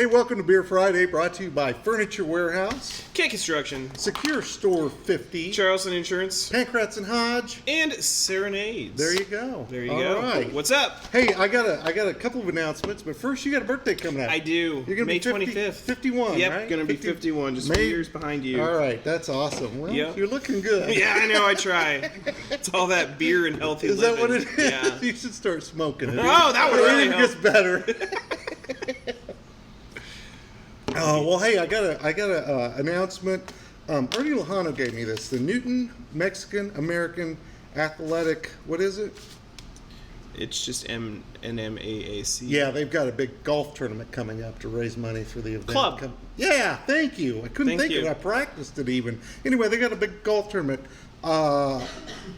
welcome to Beer Friday, brought to you by Furniture Warehouse, K Construction, Secure Store 50, Charleston Insurance, Pancratz and Hodge, and Serenades. There you go. There you All go. right. What's up? Hey, I got a couple of announcements, but first you got a birthday coming up. I do. You're gonna May be 25th. 51, yep, right? gonna be 51. Just 2 years behind you. All right, that's awesome. Well, Yep. you're looking good. Yeah, I know. I try. It's all that beer and healthy Is living. that what it is? Yeah. You should start smoking it. Oh, that would really It help. gets better. Oh well, hey, I got a announcement. Ernie Lejano gave me this. The Newton Mexican American Athletic. What is it? It's just NMAAC. Yeah, they've got a big golf tournament coming up to raise money for the event. Club. Yeah, thank you. I couldn't think of it. I practiced it even. Anyway, they got a big golf tournament. The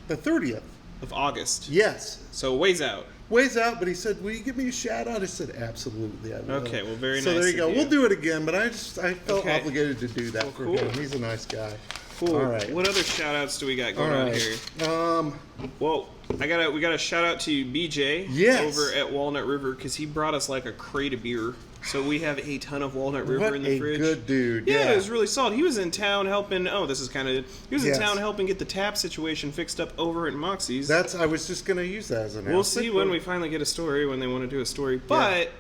30th Of August. Yes. So ways out. Ways out, but he said, "Will you give me a shout out?" I said, "Absolutely, I will." Okay, well, very so nice. So there you go. of We'll do it again, but I felt Okay. obligated to do that Well, for cool. him. He's a nice guy. Cool. All right. What other shout outs do we got going All on right. here? Well, we got a shout out to BJ Yes. over at Walnut River because he brought us like a crate of beer. So we have a ton of Walnut River What in the fridge. a good dude. Yeah, it was really solid. He was in town helping. Oh, this is kind of. He was Yes. in town helping get the tap situation fixed up over at Moxie's. I was just going to use that as an We'll see when we finally get a story, when they want to do a story. But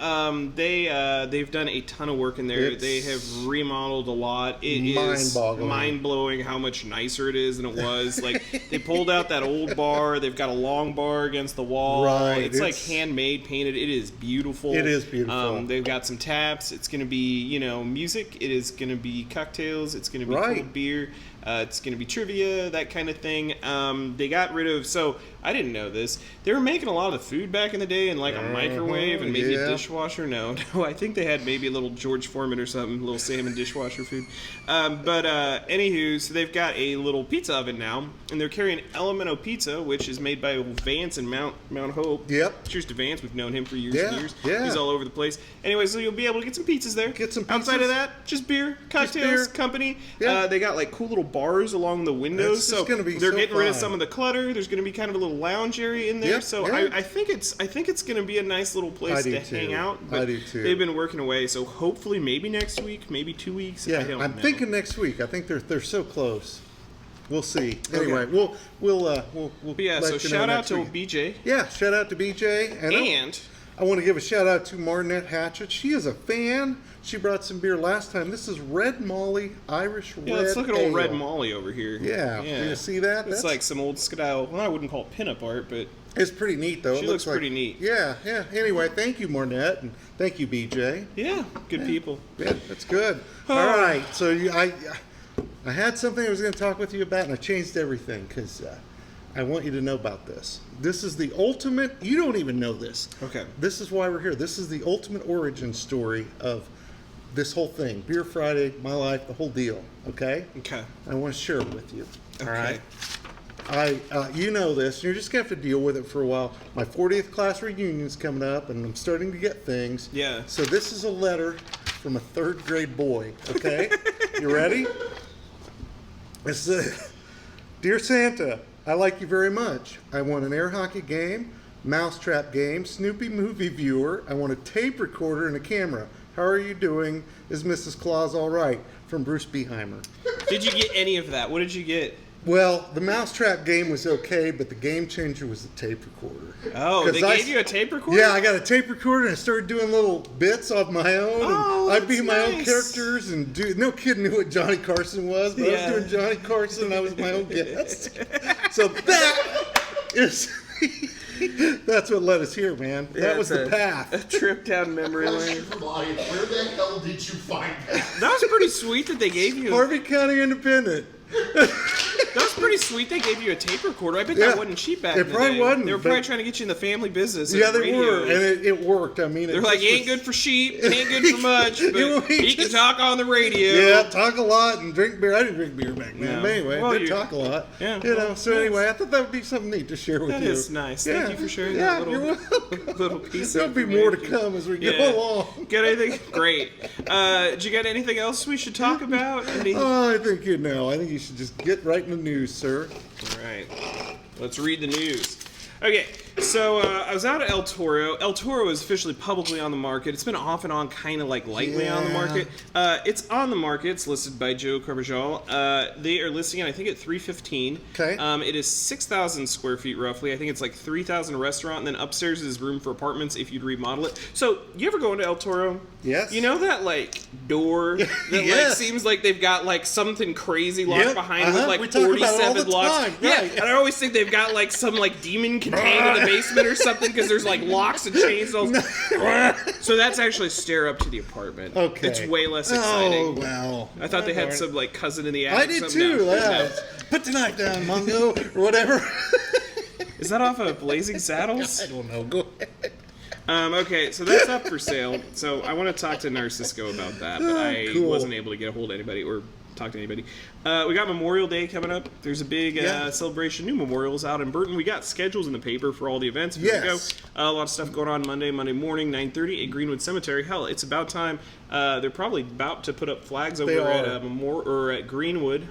they've done a ton of work in there. They have remodeled a lot. It is mind-blowing how much nicer it is than it was. Like, they pulled out that old bar. They've got a long bar against the wall. Right. It's like handmade, painted. It is beautiful. It is beautiful. They've got some taps. It's going to be, music. It is going to be cocktails. It's going to be cold beer. It's going to be trivia, that kind of thing. They got rid of... So, I didn't know this. They were making a lot of the food back in the day in like a microwave and maybe a dishwasher. No, I think they had maybe a little George Foreman or something, a little salmon dishwasher food. Anywho, so they've got a little pizza oven now, and they're carrying Elemento Pizza, which is made by Vance and Mount Hope. Yep. Cheers to Vance. We've known him for years and years. Yeah. He's all over the place. Anyway, so you'll be able to get some pizzas there. Get some pizzas. Outside of that, just beer, cocktails, company. Yeah. They got like cool little bars along the windows, so they're getting rid of some of the clutter. There's going to be kind of a little lounge area in there, I think it's going to be a nice little place to hang out. But I do too. They've been working away, so hopefully maybe next week, maybe 2 weeks. Yeah, I don't I'm know. thinking next week. I think they're so close. We'll see. Anyway, we'll But yeah, so shout out to BJ. Yeah, shout out to BJ, and I want to give a shout out to Marnette Hatchett. She is a fan. She brought some beer last time. This is Red Molly Irish Red. Yeah, let's look at old Ale. Red Molly over here. Yeah, you see that? It's like some old style. Well, I wouldn't call it pinup art, but it's pretty neat though. She looks pretty neat. Yeah. Anyway, thank you, Marnette, and thank you, BJ. Yeah, good people. Yeah, that's good. All right, so I had something I was going to talk with you about, and I changed everything because I want you to know about this. This is the ultimate. You don't even know this. Okay. This is why we're here. This is the ultimate origin story of this whole thing. Beer Friday, my life, the whole deal. Okay. Okay. I want to share it with you. Okay. All right. You know this. You're just going to have to deal with it for a while. My 40th class reunion's coming up, and I'm starting to get things. Yeah. So this is a letter from a 3rd grade boy. Okay. You ready? It says, "Dear Santa, I like you very much. I want an air hockey game, mousetrap game, Snoopy movie viewer. I want a tape recorder and a camera. How are you doing? Is Mrs. Claus all right?" From Bruce Beheimer. Did you get any of that? What did you get? Well, the mousetrap game was okay, but the game changer was the tape recorder. Oh, they gave you a tape recorder? Yeah, I got a tape recorder, and I started doing little bits of my own. Oh, and I'd be that's my own nice. characters, and no kid knew what Johnny Carson was, but I was doing Johnny Carson, and I was my own guest. So that is... That's what led us here, man. That was the path. A trip down memory lane. Where the hell did you find that? That was pretty sweet that they gave you. Harvey County Independent. That was pretty sweet. They gave you a tape recorder. I bet that wasn't cheap back in the day. It probably wasn't. They were probably trying to get you in the family business. Yeah, they were, and it worked. I mean, they're like, "You ain't good for sheep, you ain't good for much, but he can talk on the radio." Yeah, talk a lot and drink beer. I didn't drink beer back then, No. but anyway, Well, I did talk a lot. Yeah. You know. So anyway, I thought that would be something neat to share with That you. is nice. Thank you for sharing yeah, that you're little, welcome. little piece. There'll be more to come as we go along. Got anything? Great. Did you got anything else we should talk about? Oh, I think you know. I think you should just get right in the news, sir. All right. Let's read the news. Okay. So I was out at El Toro. El Toro is officially publicly on the market. It's been off and on, kind of like lightly on the market. It's on the market. It's listed by Joe Carbajal. They are listing it, I think, at $315. Okay. It is 6,000 square feet roughly. I think it's like 3,000 restaurant, and then upstairs is room for apartments if you'd remodel it. So you ever go into El Toro? Yes. You know that like door that like Yes. seems like they've got like something crazy locked behind with like We talk about it all 47 the locks. time, Yeah, right. and I always think they've got like some like demon contained in the basement or something because there's like locks and chains. So that's actually a stair up to the apartment. Okay. It's way less exciting. Oh, well. I thought they had some like cousin in the attic. I did something. too. No, Yeah. no. Put the knife down, Mongo, or whatever. Is that off of Blazing Saddles? I don't know. Go ahead. Okay, so that's up for sale. So I want to talk to Narcisco about that, but I Cool. wasn't able to get a hold of anybody or talk to anybody. We got Memorial Day coming up. There's a big celebration, new memorials out in Burton. We got schedules in the paper for all the events. If you wanna Yes. go. A lot of stuff going on Monday morning, 9:30 at Greenwood Cemetery. Hell, it's about time. They're probably about to put up flags over at at Greenwood.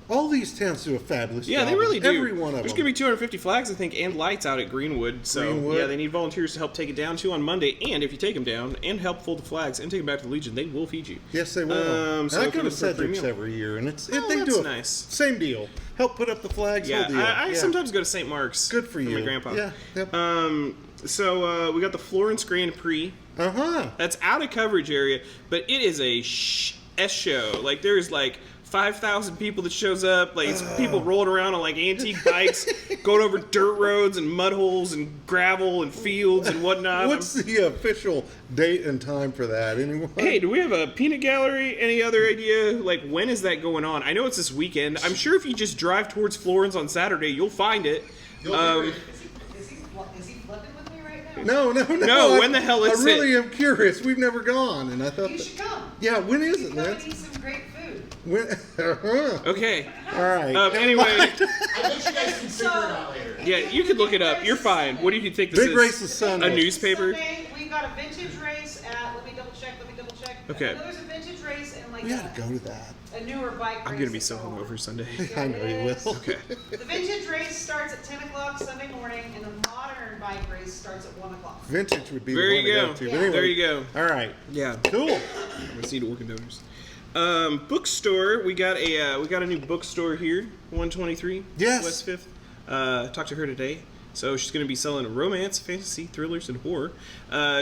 All these towns do a fabulous job. Yeah, they really do. Every one of There's them. going to be 250 flags, I think, and lights out at Greenwood. So, Greenwood. yeah, they need volunteers to help take it down, too, on Monday. And if you take them down and help fold the flags and take them back to the Legion, they will feed you. Yes, they will. So I if go you're to looking for a Cedric's premium- every year, and they that's do a nice. same deal. Help put up the flags. Yeah, whole deal. I sometimes go to St. Mark's. Good for you. My grandpa. Yeah. Yep. So we got the Florence Grand Prix. Uh-huh. That's out of coverage area, but it is a S show. Like, there's like 5,000 people that shows up. Like, it's people rolling around on like antique bikes, going over dirt roads and mud holes and gravel and fields and whatnot. What's the official date and time for that? Anyone? Hey, do we have a peanut gallery? Any other idea? Like, when is that going on? I know it's this weekend. I'm sure if you just drive towards Florence on Saturday, you'll find it. Is he flipping with me right now? No, when the hell is I really am curious. We've never gone, and I thought. You should come. Yeah, when is You it, should come and Lance? eat some great food. When? Okay. All right. Anyway, I bet you guys can figure it out later. yeah, you could look it up. You're fine. What do you think this Big is? race is Sunday. A newspaper? Sunday, we've got a vintage race at, let me double check. Okay. I know there's a vintage race and like We gotta go to that. a newer bike race. I'm gonna be so that's going on. hungover Sunday. I know you will. Okay. The vintage race starts at 10 o'clock Sunday morning, and the modern bike race starts at 1 o'clock. Vintage would be There the you one to go. go to. Yeah. But anyway, There you go. All right. Yeah. Cool. I just need to work in donors. Bookstore. We got a new bookstore here, 123 Yes. West 5th. Talked to her today. So she's going to be selling romance, fantasy, thrillers, and horror.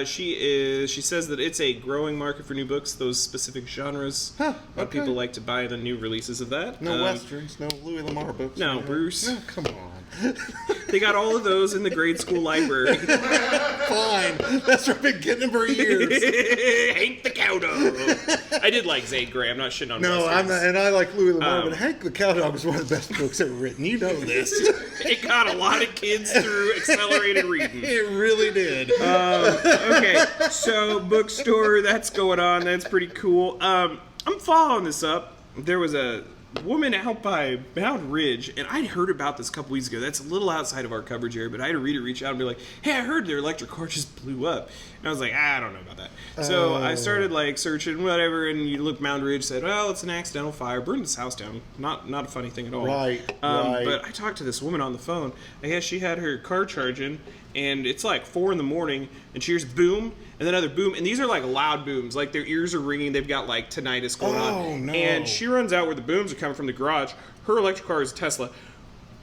She says that it's a growing market for new books, those specific genres. Huh, A lot of okay. people like to buy the new releases of that. No westerns, no Louis Lamar books. No, right? Bruce. No, come on. They got all of those in the grade school library. Fine. That's what I've been getting them for years. Hank the Cowdog. I did like Zane Grey. I'm not shitting on No, westerns. I'm not, and I like Louis Lamar, Um, but Hank the Cowdog is one of the best books ever written. You know this. It got a lot of kids through accelerated reading. It really did. Okay, so bookstore, that's going on. That's pretty cool. I'm following this up. There was a woman out by Mount Ridge, and I'd heard about this a couple weeks ago. That's a little outside of our coverage area, but I had a reader reach out and be like, hey, I heard their electric car just blew up. And I was like, I don't know about that. So I started like searching, whatever, and you look Mount Ridge, said, well, it's an accidental fire, burned his house down. Not a funny thing at all. Right. But I talked to this woman on the phone. I guess she had her car charging, and it's like 4 a.m, and she hears boom, and then another boom, and these are like loud booms, like their ears are ringing, they've got like tinnitus going on. Oh, no. And she runs out where the booms are coming from the garage. Her electric car is a Tesla.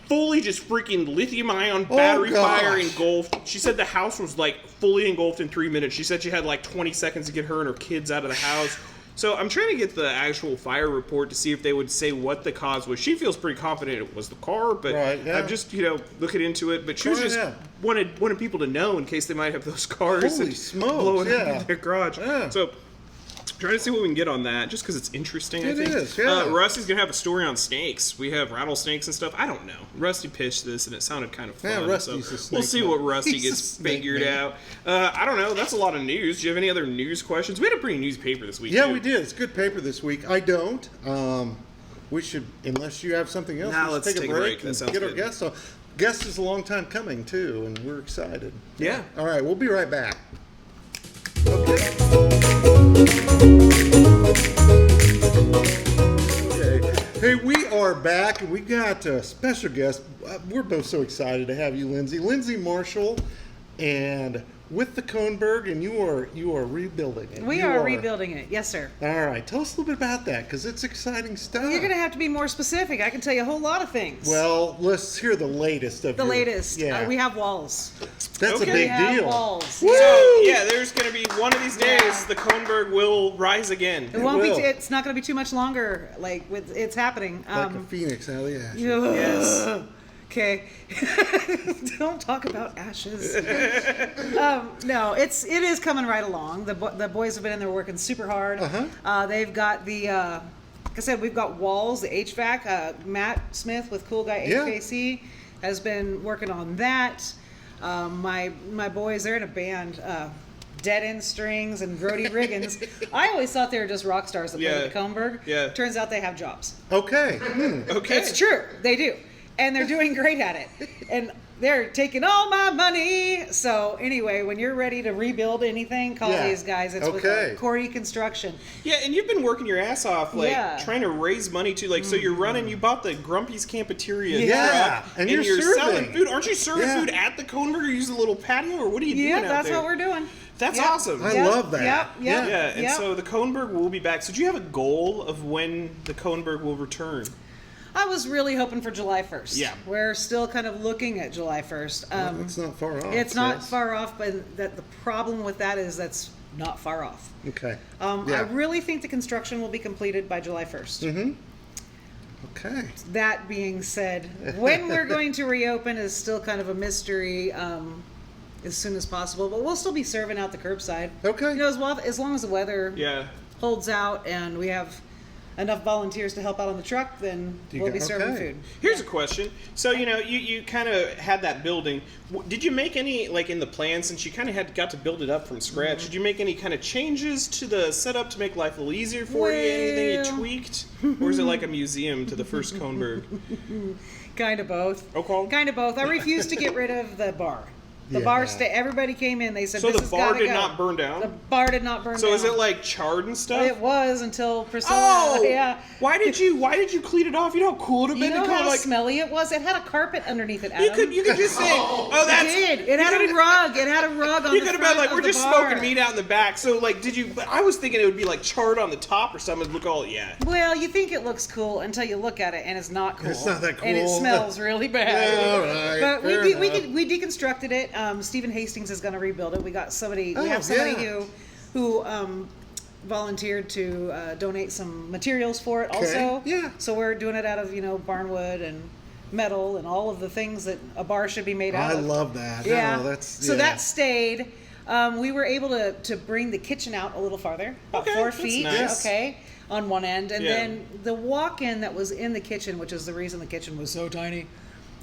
Fully just freaking lithium-ion battery gosh. fire engulfed. She said the house was like fully engulfed in 3 minutes. She said she had like 20 seconds to get her and her kids out of the house. So I'm trying to get the actual fire report to see if they would say what the cause was. She feels pretty confident it was the car, but Right, yeah. I'm just, looking into it. But she was Go just ahead. wanted people to know in case they might have those cars Holy and smokes, blowing up yeah. in their garage. Yeah. So trying to see what we can get on that, just because it's interesting, I It think. is, yeah. Rusty's going to have a story on snakes. We have rattlesnakes and stuff. I don't know. Rusty pitched this, and it sounded kind of fun. Yeah, Rusty's so a snake we'll see man. what Rusty He's a gets snake figured man. out. I don't know. That's a lot of news. Do you have any other news questions? We had a pretty news paper this week, Yeah, too. we did. It's good paper this week. I don't. We should, unless you have something else, Nah, let's let's take a take a break break. That and sounds get our good. guest on. Guest is a long time coming, too, and we're excited. Yeah. All right, we'll be right back. Okay. Hey, we are back, and we got a special guest. We're both so excited to have you, Lindsay. Lindsay Marshall, and with the Coneburg, and you are rebuilding it. We are rebuilding it. Yes, sir. All right, tell us a little bit about that, because it's exciting stuff. You're going to have to be more specific. I can tell you a whole lot of things. Well, let's hear the latest of the your- latest. Yeah, We have walls. that's Okay. a We big have deal. walls. Woo! So, yeah, there's going to be one of these days Yeah. the Coneburg will rise again. It won't be. will. It's not going to be too much longer. Like it's happening. Like a phoenix out of the ashes. Yes. Okay. Don't talk about ashes. No, it is coming right along. The boys have been in there working super hard. They've got the. Like I said, we've got walls, the HVAC. Matt Smith with Cool Guy Yeah. HVAC has been working on that. My boys, they're in a band. Dead End Strings and Grody Riggins. I always thought they were just rock stars that played Yeah. at the Coneburg. Yeah. Turns out they have jobs. Okay. Okay. It's true. They do. And they're doing great at it. And they're taking all my money. So anyway, when you're ready to rebuild anything, call Yeah. these guys. It's Okay. with Corey Construction. Yeah, and you've been working your ass off, like Yeah. trying to raise money too. Like, so you're running. You bought the Grumpy's Campeteria Yeah, truck, and you're you're selling serving. food. Aren't you serving Yeah. food at the Coneburg, or using a little patio, or what are you doing Yeah, out that's there? what we're doing. That's Yep. awesome. I Yep, love that. Yep. Yeah. Yeah, and Yep. so the Coneburg will be back. So do you have a goal of when the Coneburg will return? I was really hoping for July 1st. Yeah. We're still kind of looking at July 1st. It's not far off. It's not yes. far off, but the problem with that is that's not far off. Okay. I Yeah. really think the construction will be completed by July 1st. Okay. That being said, when we're going to reopen is still kind of a mystery as soon as possible, but we'll still be serving out the curbside. Okay. You know, as long as the weather Yeah. holds out and we have enough volunteers to help out on the truck, then You we'll got- be serving okay. food. Here's a question. So, you kind of had that building. Did you make any, like in the plan, since you kind of got to build it up from scratch, did you make any kind of changes to the setup to make life a little easier for you? Anything you Well- tweaked? Or is it like a museum to the first Coneburg? Kind of both. Okay. Kind of both. I refused to get rid of the bar. The Yeah. bar everybody came in, they said, So this the has bar gotta did go. not burn down? The bar did not burn So down. is it like charred and stuff? It was until Priscilla. Oh! Yeah. Why did you clean it off? You know how cool it would have You been know to how go like smelly it was? It had a carpet underneath it, Adam. you could just say, oh, It that's did. It had a rug. It had a rug on You the could have front been like, of we're the just bar. smoking meat out in the back. So like, but I was thinking it would be like charred on the top or something. Look all, yeah. Well, you think it looks cool until you look at it, and it's not cool. It's not that And it cool. smells really bad. Yeah, all right, But fair enough. we deconstructed it. Stephen Hastings is going to rebuild it. We got somebody. Oh, we have somebody yeah. who volunteered to donate some materials for it. Also, yeah. So we're doing it out of barnwood and metal and all of the things that a bar should be made out I of. love that. Yeah. Oh, that's So yeah. that stayed. We were able to bring the kitchen out a little farther, about Okay, 4 that's feet. nice. Okay, on one end, and Yeah. then the walk-in that was in the kitchen, which is the reason the kitchen was so tiny,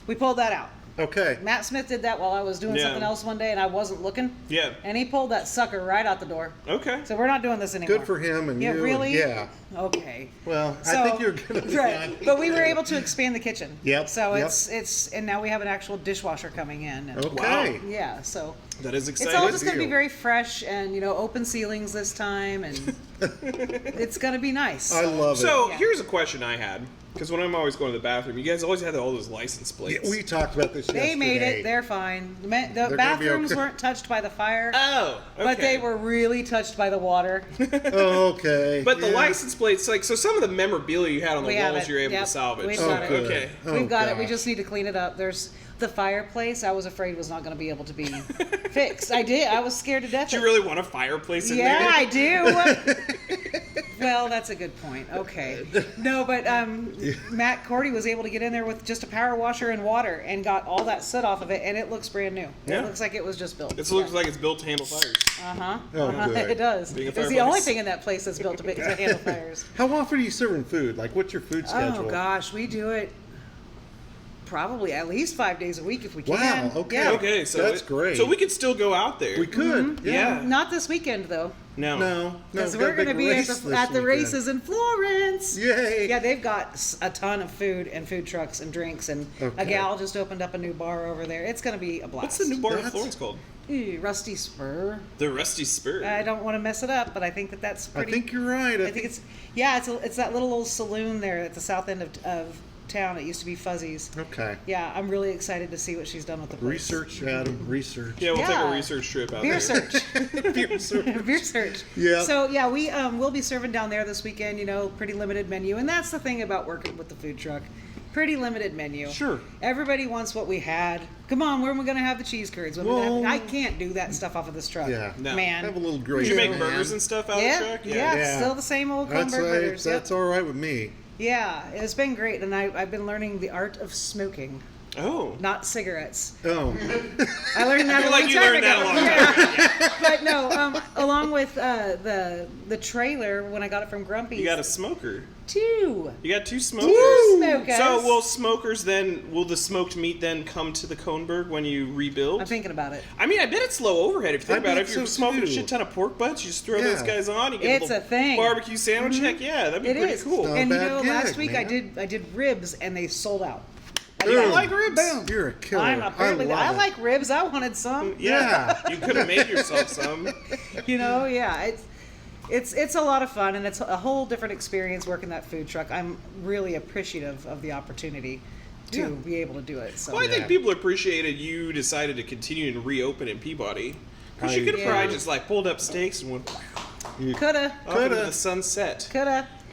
we pulled that out. Okay. Matt Smith did that while I was doing Yeah. something else one day, and I wasn't looking. Yeah. And he pulled that sucker right out the door. Okay. So we're not doing this anymore. Good for him and Yeah, you. really? Yeah. Okay. Well, I So- think you're gonna be right. fine. But we were able to expand the kitchen. Yep, So yep. it's and now we have an actual dishwasher coming in. And Okay. Yeah. So That is it's exciting. all just going to be deal. very fresh and open ceilings this time, and it's going to be nice. I love it. So Yeah. here's a question I had, because when I'm always going to the bathroom, you guys always had all those license plates. Yeah, we talked about this yesterday. They made it. They're fine. The gonna be bathrooms okay. weren't touched by the fire, Oh, okay. but they were really touched by the water. Okay. But the yeah. license plates, like, so some of the memorabilia you had on the We have walls, it. you're able Yep. to salvage. We've Oh, got it. good. Okay. Oh, We've got it. We gosh. just need to clean it up. There's the fireplace. I was afraid was not going to be able to be fixed. I did. I was scared to death. Do you really want a fireplace in Yeah, there? I do. Well, that's a good point. Okay. No, but Matt Cordy was able to get in there with just a power washer and water and got all that soot off of it, and it looks brand new. Yeah. It looks like it was just built. It looks like it's built to handle fires. Uh-huh. Oh, good. It does. Being a It's the fireplace. only thing in that place that's built to handle fires. How often are you serving food? Like, what's your food schedule? Oh, gosh. We do it probably at least 5 days a week if we Wow, can. okay. Yeah. Okay, so That's great. So we could still go out there. We could. Yeah. Not this weekend though, No. because we've got we're a going to big be race at the this weekend. races in Florence. Yay. Yeah, they've got a ton of food and food trucks and drinks, and Okay. a gal just opened up a new bar over there. It's going to be a blast. What's the new bar in That's- Florence called? Ooh, Rusty Spur. The Rusty Spur. I don't want to mess it up, but I think that's I pretty. think you're right. I think it's that little old saloon there at the south end of town. It used to be Fuzzy's. Okay. Yeah, I'm really excited to see what she's done with the place. Research, Adam. Research. Yeah, we'll take Yeah. a research trip out Beer there. search. Beer search. Beer search. Yeah. So yeah, we'll be serving down there this weekend. You know, pretty limited menu, and that's the thing about working with the food truck. Pretty limited menu. Sure. Everybody wants what we had. Come on, when are we going to have the cheese curds? When are we gonna Well- I can't do that stuff off of this truck. Yeah. No. Man. Have a little Did grace. you make man. burgers and stuff out of the Yeah, truck? yeah, still the same old That's Coneburg burgers. Yep. That's all right with me. Yeah, it's been great, and I've been learning the art of smoking, Oh. not cigarettes. Oh. I learned that I feel a like long you time learned that ago. a long time Yeah. But no, along with the trailer when I got it from Grumpy's. You got a smoker. two You got two smokers. smokers. So will the smoked meat then come to the Coneburg when you rebuild? I'm thinking about it. I mean, I bet it's low overhead if you think I about it. bet If you're so, smoking too. a shit ton of pork butts, you just throw those Yeah. guys on. You get It's a little a thing. barbecue sandwich. Heck yeah, that'd be It pretty is cool. Not a And you bad know, gig, last week man. I did ribs and they sold out. Ooh. I like ribs. Boom. You're a killer. Apparently, I I love it. like ribs. I wanted some. Yeah, you could have made yourself some. You know, yeah, it's a lot of fun, and it's a whole different experience working that food truck. I'm really appreciative of the opportunity to Yeah. be able to do it. So Well, I think Yeah. people appreciated you decided to continue and reopen in Peabody. Because you I- could have Yeah. probably just like pulled up stakes and went coulda, off into Coulda. the sunset.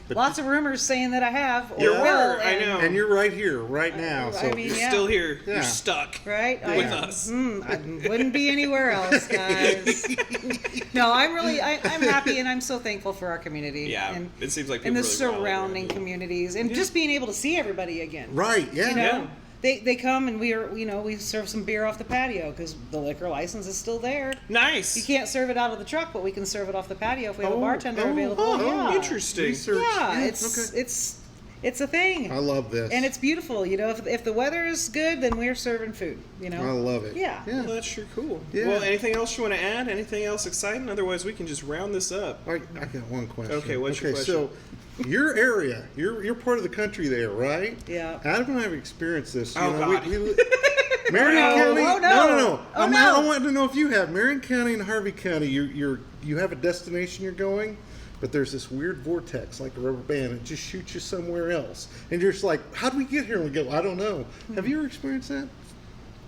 lots of rumors saying that I have or There will. were, I and- know. And you're right here, right now. I So mean, You're yeah. still here. Yeah. You're stuck. Right? With I, us. I wouldn't be anywhere else, guys. No, I'm happy and I'm so thankful for our community. Yeah, and, it seems like and people the really rallied surrounding around you. communities, and just being able to see everybody again. right, yeah. You know, Yeah. they come and we serve some beer off the patio because the liquor license is still there. Nice. You can't serve it out of the truck, but we can serve it off the patio if we have a Oh, bartender oh, available. oh, yeah. Interesting. Research. Yeah, Yeah, it's okay. it's a thing. I love this. And it's beautiful, you know. If the weather is good, then we're serving food, you know. I love it. Yeah. Well, that's sure cool. Yeah. Well, anything else you want to add? Anything else exciting? Otherwise, we can just round this up. I got one question. Okay, what's your question? So, your area, you're part of the country there, right? Yeah. Adam and I have experienced this. Oh, God. Marion no. County. Oh, no. No. Oh, I no. wanted to know if you have Marion County and Harvey County. You have a destination you're going, but there's this weird vortex, like a rubber band. It just shoots you somewhere else, and you're just like, "How do we get here?" And we go, "I don't know." Have you ever experienced that?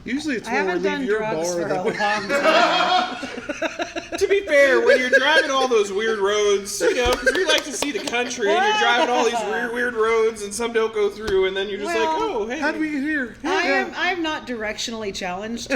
Usually, it's I when we haven't leave done your drugs bar. for a and long then- time. To be fair, when you're driving all those weird roads, you know, because we like to see the country, and you're driving all these weird roads, and some don't go through, and then you're just Well, like, oh, hey. How do we get here? I'm not directionally challenged.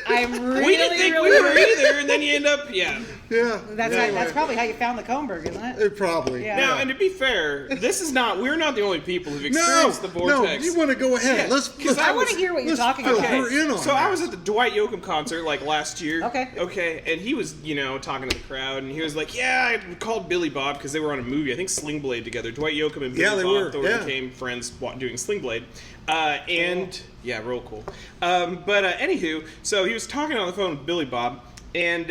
I'm really, We didn't think really, we were either, and then you end up, yeah. Yeah. That's probably how you found the Coneburg, isn't it? It probably. Yeah. Now, and to be fair, we're not the only people who've experienced the vortex. No, you want to go ahead. Yeah, Let's. 'cause I want to hear what you're let's talking fill about. her in on So I that. was at the Dwight Yoakam concert like last year. Okay. Okay, and he was, talking to the crowd, and he was like, "Yeah, I called Billy Bob because they were on a movie. I think Sling Blade together. Dwight Yoakam and Billy Yeah, they Bob were, yeah. became friends doing Sling Blade, and yeah, real cool. But anywho, so he was talking on the phone with Billy Bob. And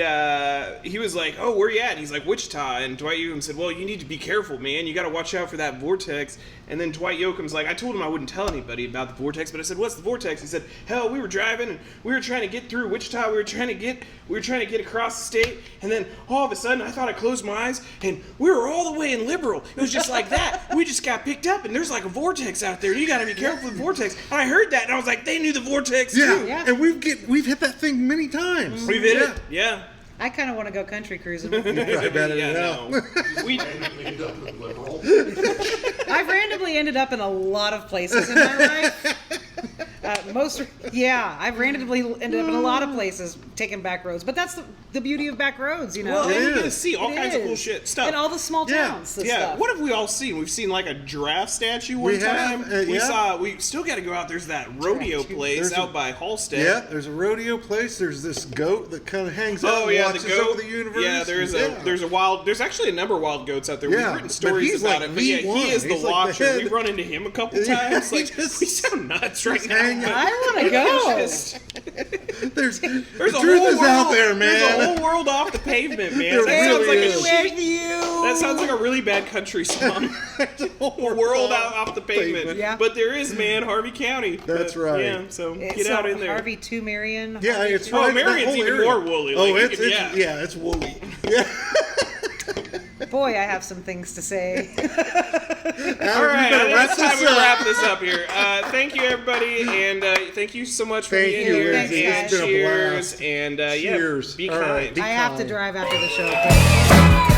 he was like, "Oh, where you at?" And he's like, "Wichita." And Dwight Yoakam said, "Well, you need to be careful, man. You got to watch out for that vortex." And then Dwight Yoakam's like, "I told him I wouldn't tell anybody about the vortex, but I said, 'What's the vortex?' He said, 'Hell, we were driving and we were trying to get through Wichita. We were trying to get across the state, and then all of a sudden, I thought I closed my eyes, and we were all the way in Liberal. It was just like that. We just got picked up, and there's like a vortex out there. And you got to be careful with the vortex.' And I heard that, and I was like, they knew the vortex Yeah. too. Yeah. And we've hit that thing many times. We've hit it. Yeah. I kind of want to go country cruising. I bet it Yeah, out. no. We, Randomly end up with liberal. I've randomly ended up in a lot of places in my life. Yeah, I've randomly ended up in a lot of places taking back roads, but that's the beauty of back roads, you know. Well, and you get to is. see all It kinds of cool is. shit stuff. And all the small Yeah. towns. This Yeah, stuff. what have we all seen? We've seen like a giraffe statue one We have, time. yeah. We still got to go out. There's that rodeo place There's out a- by Halstead. Yeah, there's a rodeo place. There's this goat that kind of hangs out Oh and yeah, watches the goat. over the universe. Yeah, there's actually a number of wild goats out there. Yeah, We've written but stories he's about like it. But yeah, V1. he is the He's like the watcher. head. We've run into him a couple Yeah, times. he Like just- we sound nuts right now. hanging but out. I want to go. just- There's There's the a truth whole is out world- there, There's a man. whole world off the pavement, man. There That sounds like really a is. shit. With you. That sounds like a really bad country song. World out off the pavement. Yeah. But there is, man, Harvey County. That's But, right. Yeah, so It's get out in there. Harvey to Marion. Yeah, Harvey it's to- right. Oh, Marion's that whole even area. more woolly. Oh, Like, you it's can- yeah. yeah, it's woolly. Yeah. Boy, I have some things to say. All Adam, right, you better wrap it's time this we up. wrap this up here. Thank you, everybody, and thank you so much for Thank being you, here. Lindsay. And It's been a cheers, blast. and Cheers. yeah, be All right, kind. be I have to kind. drive after the show.